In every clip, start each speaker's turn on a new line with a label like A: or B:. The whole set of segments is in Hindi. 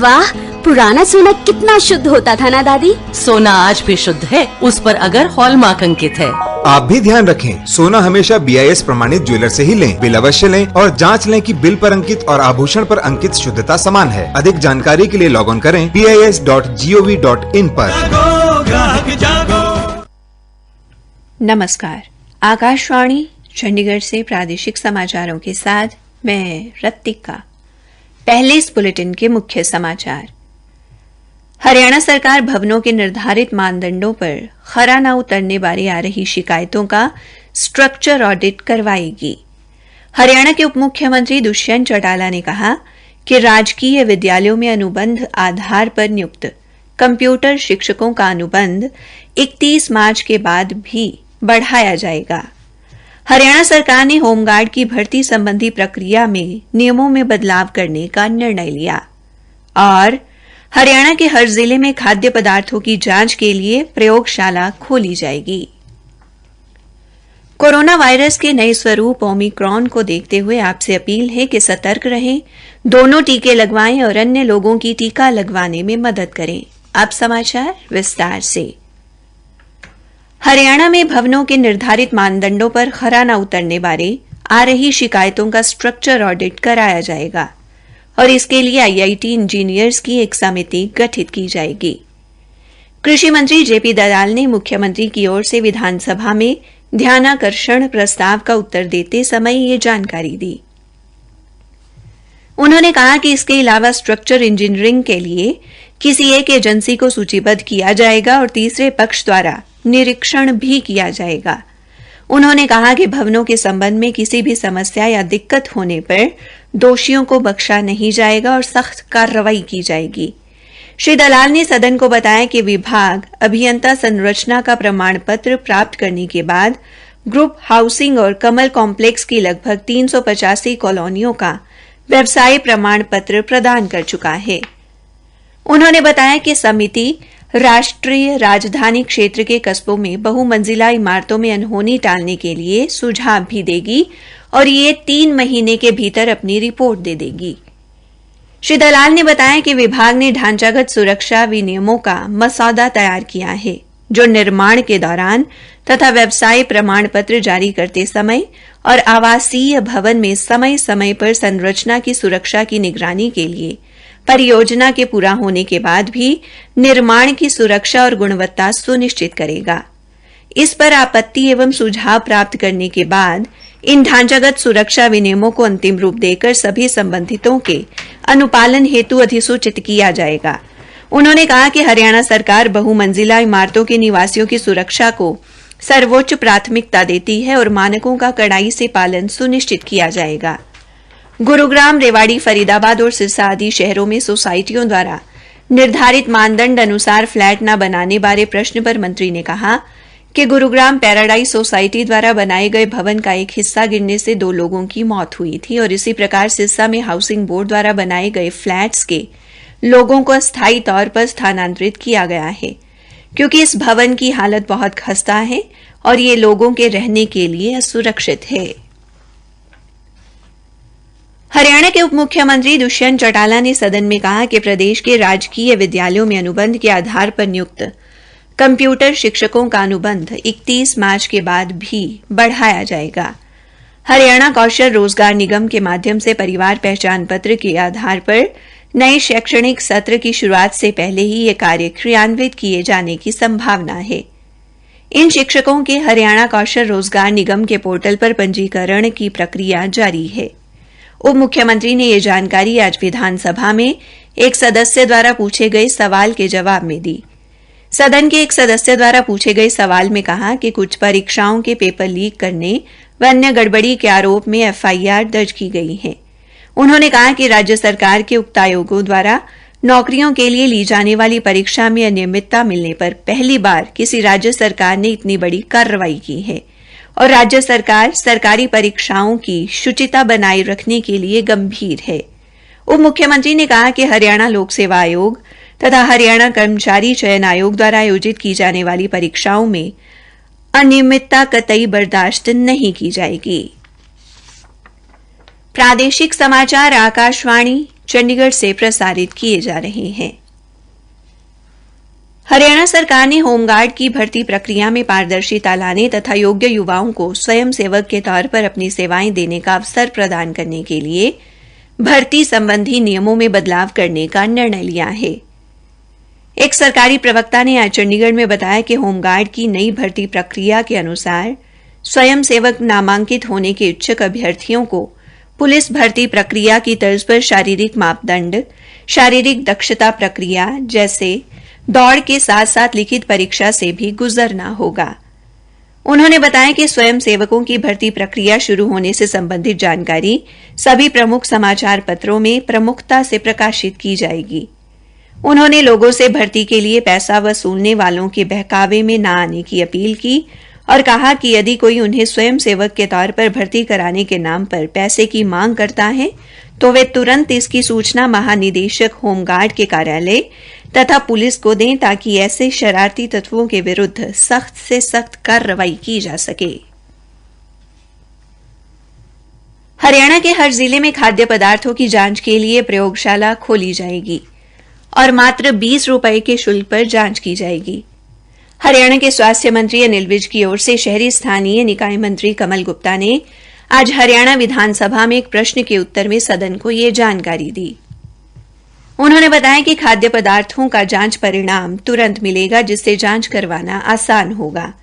A: वाह, पुराना सोना कितना शुद्ध होता था ना दादी।
B: सोना आज भी शुद्ध है, उस पर अगर हॉलमार्क अंकित है।
C: आप भी ध्यान रखें, सोना हमेशा BIS प्रमाणित ज्वेलर से ही लें। बिल अवश्य लें और जांच लें कि बिल पर अंकित और आभूषण पर अंकित शुद्धता समान है। अधिक जानकारी के लिए लॉग ऑन करें BIS.gov.in पर।
D: नमस्कार, आकाशवाणी चंडीगढ़ से प्रादेशिक समाचारों के साथ मैं रत्तिका। पहले इस बुलेटिन के मुख्य समाचार। हरियाणा सरकार भवनों के निर्धारित मानदंडों पर खरा न उतरने बारे आ रही शिकायतों का स्ट्रक्चर ऑडिट करवाएगी। हरियाणा के उप मुख्यमंत्री दुष्यंत चौटाला ने कहा कि राजकीय विद्यालयों में अनुबंध आधार पर नियुक्त कंप्यूटर शिक्षकों का अनुबंध 31 मार्च के बाद भी बढ़ाया जाएगा। हरियाणा सरकार ने होमगार्ड की भर्ती संबंधी प्रक्रिया में नियमों में बदलाव करने का निर्णय लिया और हरियाणा के हर जिले में खाद्य पदार्थों की जांच के लिए प्रयोगशाला खोली जाएगी। कोरोना वायरस के नए स्वरूप ओमिक्रॉन को देखते हुए आपसे अपील है कि सतर्क रहें, दोनों टीके लगवाएं और अन्य लोगों की टीका लगवाने में मदद करें। अब समाचार विस्तार से। हरियाणा में भवनों के निर्धारित मानदंडों पर खरा न उतरने बारे आ रही शिकायतों का स्ट्रक्चर ऑडिट कराया जाएगा और इसके लिए IIT इंजीनियर्स की एक समिति गठित की जाएगी। कृषि मंत्री JP दलाल ने मुख्यमंत्री की ओर से विधानसभा में ध्यानाकर्षण प्रस्ताव का उत्तर देते समय ये जानकारी दी। उन्होंने कहा कि इसके अलावा स्ट्रक्चर इंजीनियरिंग के लिए किसी एक एजेंसी को सूचीबद्ध किया जाएगा और तीसरे पक्ष द्वारा निरीक्षण भी किया जाएगा। उन्होंने कहा कि भवनों के संबंध में किसी भी समस्या या दिक्कत होने पर दोषियों को बख्शा नहीं जाएगा और सख्त कार्रवाई की जाएगी। श्री दलाल ने सदन को बताया कि विभाग अभियंता संरचना का प्रमाण पत्र प्राप्त करने के बाद ग्रुप हाउसिंग और कमल कॉम्प्लेक्स की लगभग 385 कॉलोनियों का व्यवसाय प्रमाण पत्र प्रदान कर चुका है। उन्होंने बताया कि समिति राष्ट्रीय राजधानी क्षेत्र के कस्बों में बहुमंजिला इमारतों में अनहोनी टालने के लिए सुझाव भी देगी और ये 3 महीने के भीतर अपनी रिपोर्ट दे देगी। श्री दलाल ने बताया कि विभाग ने ढांचागत सुरक्षा विनियमों का मसौदा तैयार किया है, जो निर्माण के दौरान तथा व्यवसाय प्रमाण पत्र जारी करते समय और आवासीय भवन में समय समय पर संरचना की सुरक्षा की निगरानी के लिए परियोजना के पूरा होने के बाद भी निर्माण की सुरक्षा और गुणवत्ता सुनिश्चित करेगा। इस पर आपत्ति एवं सुझाव प्राप्त करने के बाद इन ढांचागत सुरक्षा विनियमों को अंतिम रूप देकर सभी संबंधितों के अनुपालन हेतु अधिसूचित किया जाएगा। उन्होंने कहा कि हरियाणा सरकार बहुमंजिला इमारतों के निवासियों की सुरक्षा को सर्वोच्च प्राथमिकता देती है और मानकों का कड़ाई से पालन सुनिश्चित किया जाएगा। गुरुग्राम, रेवाड़ी, फरीदाबाद और सिरसा आदि शहरों में सोसाइटियों द्वारा निर्धारित मानदंड अनुसार फ्लैट न बनाने बारे प्रश्न पर मंत्री ने कहा कि गुरुग्राम पैराडाइज सोसाइटी द्वारा बनाए गए भवन का एक हिस्सा गिरने से 2 लोगों की मौत हुई थी और इसी प्रकार सिरसा में हाउसिंग बोर्ड द्वारा बनाए गए फ्लैट्स के लोगों को अस्थायी तौर पर स्थानांतरित किया गया है, क्योंकि इस भवन की हालत बहुत खस्ता है और ये लोगों के रहने के लिए असुरक्षित है। हरियाणा के उप मुख्यमंत्री दुष्यंत चौटाला ने सदन में कहा कि प्रदेश के राजकीय विद्यालयों में अनुबंध के आधार पर नियुक्त कंप्यूटर शिक्षकों का अनुबंध 31 मार्च के बाद भी बढ़ाया जाएगा। हरियाणा कौशल रोजगार निगम के माध्यम से परिवार पहचान पत्र के आधार पर नए शैक्षणिक सत्र की शुरुआत से पहले ही यह कार्य क्रियान्वित किए जाने की संभावना है। इन शिक्षकों के हरियाणा कौशल रोजगार निगम के पोर्टल पर पंजीकरण की प्रक्रिया जारी है। उप मुख्यमंत्री ने यह जानकारी आज विधानसभा में एक सदस्य द्वारा पूछे गए सवाल के जवाब में दी। सदन के एक सदस्य द्वारा पूछे गए सवाल में कहा कि कुछ परीक्षाओं के पेपर लीक करने व अन्य गड़बड़ी के आरोप में FIR दर्ज की गई है। उन्होंने कहा कि राज्य सरकार के उक्त आयोगों द्वारा नौकरियों के लिए ली जाने वाली परीक्षा में अनियमितता मिलने पर पहली बार किसी राज्य सरकार ने इतनी बड़ी कार्रवाई की है और राज्य सरकार सरकारी परीक्षाओं की शुचिता बनाए रखने के लिए गंभीर है। उप मुख्यमंत्री ने कहा कि हरियाणा लोक सेवा आयोग तथा हरियाणा कर्मचारी चयन आयोग द्वारा आयोजित की जाने वाली परीक्षाओं में अनियमितता कतई बर्दाश्त नहीं की जाएगी। प्रादेशिक समाचार आकाशवाणी चंडीगढ़ से प्रसारित किए जा रहे हैं। हरियाणा सरकार ने होमगार्ड की भर्ती प्रक्रिया में पारदर्शिता लाने तथा योग्य युवाओं को स्वयं सेवक के तौर पर अपनी सेवाएं देने का अवसर प्रदान करने के लिए भर्ती संबंधी नियमों में बदलाव करने का निर्णय लिया है। एक सरकारी प्रवक्ता ने आज चंडीगढ़ में बताया कि होमगार्ड की नई भर्ती प्रक्रिया के अनुसार स्वयं सेवक नामांकित होने के इच्छुक अभ्यर्थियों को पुलिस भर्ती प्रक्रिया की तर्ज पर शारीरिक मापदंड, शारीरिक दक्षता प्रक्रिया जैसे दौड़ के साथ साथ लिखित परीक्षा से भी गुजरना होगा। उन्होंने बताया कि स्वयं सेवकों की भर्ती प्रक्रिया शुरू होने से संबंधित जानकारी सभी प्रमुख समाचार पत्रों में प्रमुखता से प्रकाशित की जाएगी। उन्होंने लोगों से भर्ती के लिए पैसा वसूलने वालों के बहकावे में न आने की अपील की और कहा कि यदि कोई उन्हें स्वयं सेवक के तौर पर भर्ती कराने के नाम पर पैसे की मांग करता है तो वे तुरंत इसकी सूचना महानिदेशक होमगार्ड के कार्यालय तथा पुलिस को दें ताकि ऐसे शरारती तत्वों के विरुद्ध सख्त से सख्त कार्रवाई की जा सके। हरियाणा के हर जिले में खाद्य पदार्थों की जांच के लिए प्रयोगशाला खोली जाएगी और मात्र 20 रुपए के शुल्क पर जांच की जाएगी। हरियाणा के स्वास्थ्य मंत्री अनिल विज की ओर से शहरी स्थानीय निकाय मंत्री कमल गुप्ता ने आज हरियाणा विधानसभा में एक प्रश्न के उत्तर में सदन को यह जानकारी दी। उन्होंने बताया कि खाद्य पदार्थों का जांच परिणाम तुरंत मिलेगा जिससे जांच करवाना आसान होगा।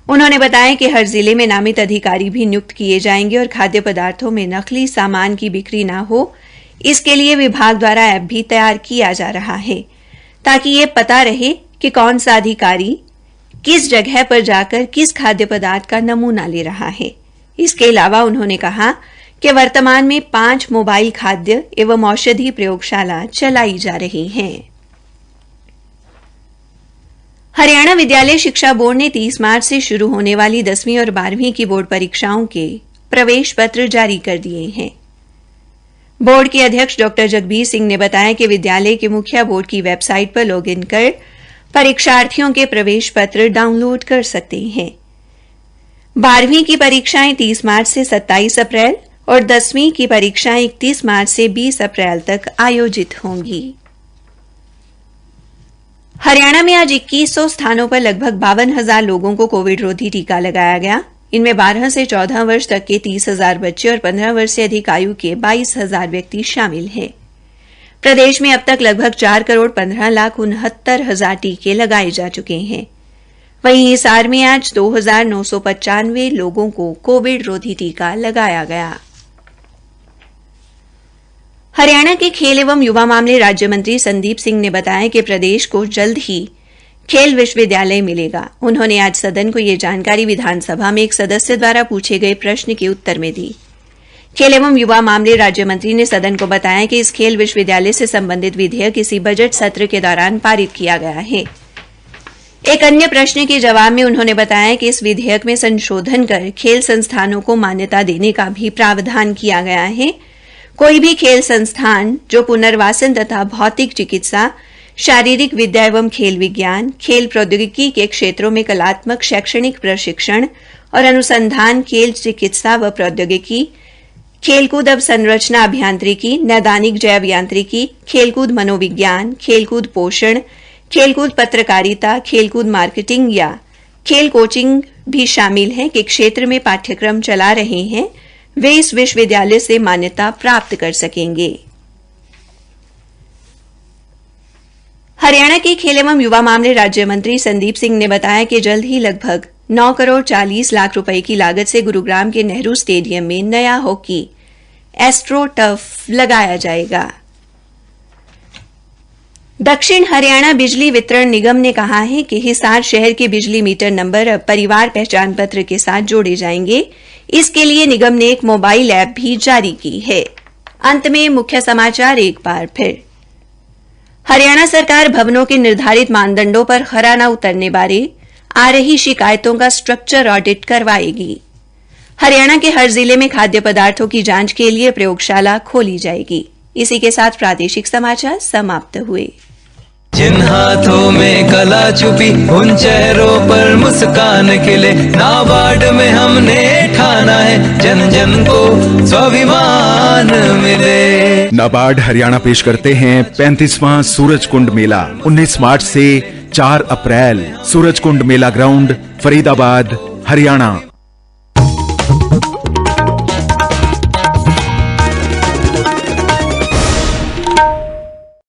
D: उन्होंने बताया कि हर जिले में नामित अधिकारी भी नियुक्त किए जाएंगे और खाद्य पदार्थों में नकली सामान की बिक्री न हो, इसके लिए विभाग द्वारा ऐप भी तैयार किया जा रहा है ताकि ये पता रहे कि कौन सा अधिकारी किस जगह पर जाकर किस खाद्य पदार्थ का नमूना ले रहा है। इसके अलावा उन्होंने कहा कि वर्तमान में 5 मोबाइल खाद्य एवं औषधि प्रयोगशाला चलाई जा रही हैं। हरियाणा विद्यालय शिक्षा बोर्ड ने 30 मार्च से शुरू होने वाली 10वीं और 12वीं की बोर्ड परीक्षाओं के प्रवेश पत्र जारी कर दिए हैं। बोर्ड के अध्यक्ष डॉ जगबीर सिंह ने बताया कि विद्यालय के मुखिया बोर्ड की वेबसाइट पर लॉगिन कर परीक्षार्थियों के प्रवेश पत्र डाउनलोड कर सकते हैं। 12वीं की परीक्षाएं 30 मार्च से 27 अप्रैल और 10वीं की परीक्षाएं 31 मार्च से 20 अप्रैल तक आयोजित होंगी। हरियाणा में आज 2100 स्थानों पर लगभग 52,000 लोगों को कोविड रोधी टीका लगाया गया। इनमें 12 से 14 वर्ष तक के 30,000 बच्चे और 15 वर्ष से अधिक आयु के 22,000 व्यक्ति शामिल हैं। प्रदेश में अब तक लगभग 4,15,69,000 टीके लगाए जा चुके हैं। वहीं हिसार में आज 2,995 लोगों को कोविड रोधी टीका लगाया गया। हरियाणा के खेल एवं युवा मामले राज्य मंत्री संदीप सिंह ने बताया कि प्रदेश को जल्द ही खेल विश्वविद्यालय मिलेगा। उन्होंने आज सदन को यह जानकारी विधानसभा में एक सदस्य द्वारा पूछे गए प्रश्न के उत्तर में दी। खेल एवं युवा मामले राज्य मंत्री ने सदन को बताया कि इस खेल विश्वविद्यालय से संबंधित विधेयक इसी बजट सत्र के दौरान पारित किया गया है। एक अन्य प्रश्न के जवाब में उन्होंने बताया कि इस विधेयक में संशोधन कर खेल संस्थानों को मान्यता देने का भी प्रावधान किया गया है। कोई भी खेल संस्थान जो पुनर्वासन तथा भौतिक चिकित्सा, शारीरिक विद्या एवं खेल विज्ञान, खेल प्रौद्योगिकी के क्षेत्रों में कलात्मक शैक्षणिक प्रशिक्षण और अनुसंधान, खेल चिकित्सा व प्रौद्योगिकी, खेलकूद अवसंरचना अभियांत्रिकी, नैदानिक जैव यांत्रिकी, खेलकूद मनोविज्ञान, खेलकूद पोषण, खेलकूद पत्रकारिता, खेलकूद मार्केटिंग या खेल कोचिंग भी शामिल हैं कि क्षेत्र में पाठ्यक्रम चला रहे हैं, वे इस विश्वविद्यालय से मान्यता प्राप्त कर सकेंगे। हरियाणा के खेल एवं युवा मामले राज्य मंत्री संदीप सिंह ने बताया कि जल्द ही लगभग 9 करोड़ 40 लाख रुपए की लागत से गुरुग्राम के नेहरू स्टेडियम में नया हॉकी एस्ट्रो टर्फ लगाया जाएगा। दक्षिण हरियाणा बिजली वितरण निगम ने कहा है कि हिसार शहर के बिजली मीटर नंबर अब परिवार पहचान पत्र के साथ जोड़े जाएंगे। इसके लिए निगम ने एक मोबाइल ऐप भी जारी की है। अंत में मुख्य समाचार एक बार फिर। हरियाणा सरकार भवनों के निर्धारित मानदंडों पर खरा न उतरने बारे आ रही शिकायतों का स्ट्रक्चर ऑडिट करवाएगी। हरियाणा के हर जिले में खाद्य पदार्थों की जांच के लिए प्रयोगशाला खोली जाएगी। इसी के साथ प्रादेशिक समाचार समाप्त हुए।
E: जिन हाथों में कला छुपी उन चेहरों पर मुस्कान खिले, नाबार्ड में हमने ठाना है जन जन को स्वाभिमान मिले।
F: नाबार्ड हरियाणा पेश करते हैं 35वां सूरजकुंड मेला 19 मार्च से 4 अप्रैल, सूरजकुंड मेला ग्राउंड, फरीदाबाद, हरियाणा।